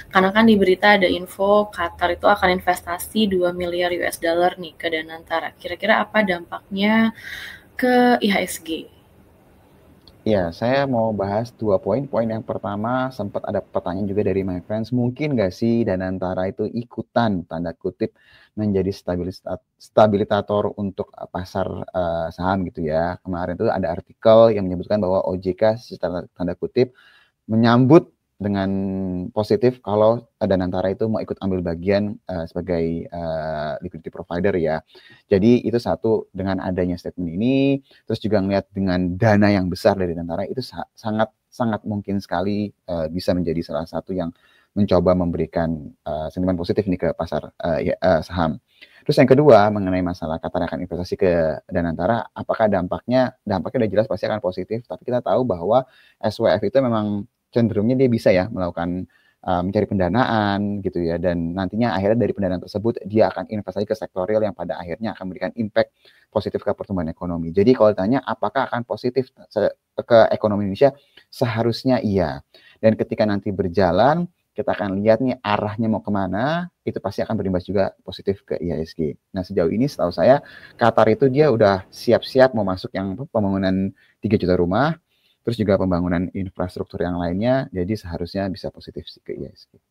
Karena kan di berita ada info Qatar itu akan investasi 2 miliar US dollar nih ke Danantara. Kira-kira apa dampaknya ke IHSG? Ya, saya mau bahas 2 poin. Poin yang pertama, sempat ada pertanyaan juga dari my friends, mungkin nggak sih Danantara itu ikutan, tanda kutip, menjadi stabilitator untuk pasar saham gitu ya. Kemarin itu ada artikel yang menyebutkan bahwa OJK secara tanda kutip menyambut dengan positif kalau Danantara itu mau ikut ambil bagian sebagai liquidity provider ya. Jadi itu satu, dengan adanya statement ini, terus juga ngelihat dengan dana yang besar dari Danantara itu sangat sangat mungkin sekali bisa menjadi salah satu yang mencoba memberikan sentimen positif nih ke pasar saham. Terus yang kedua mengenai masalah Qatar akan investasi ke Danantara, apakah dampaknya udah jelas pasti akan positif, tapi kita tahu bahwa SWF itu memang cenderungnya dia bisa ya melakukan mencari pendanaan gitu ya, dan nantinya akhirnya dari pendanaan tersebut dia akan investasi ke sektor real yang pada akhirnya akan memberikan impact positif ke pertumbuhan ekonomi. Jadi kalau ditanya apakah akan positif ke ekonomi Indonesia, seharusnya iya. Dan ketika nanti berjalan kita akan lihat nih arahnya mau kemana, itu pasti akan berimbas juga positif ke IHSG. Nah sejauh ini setahu saya Qatar itu dia udah siap-siap mau masuk yang pembangunan 3 juta rumah, terus juga pembangunan infrastruktur yang lainnya, jadi seharusnya bisa positif sih ke IHSG.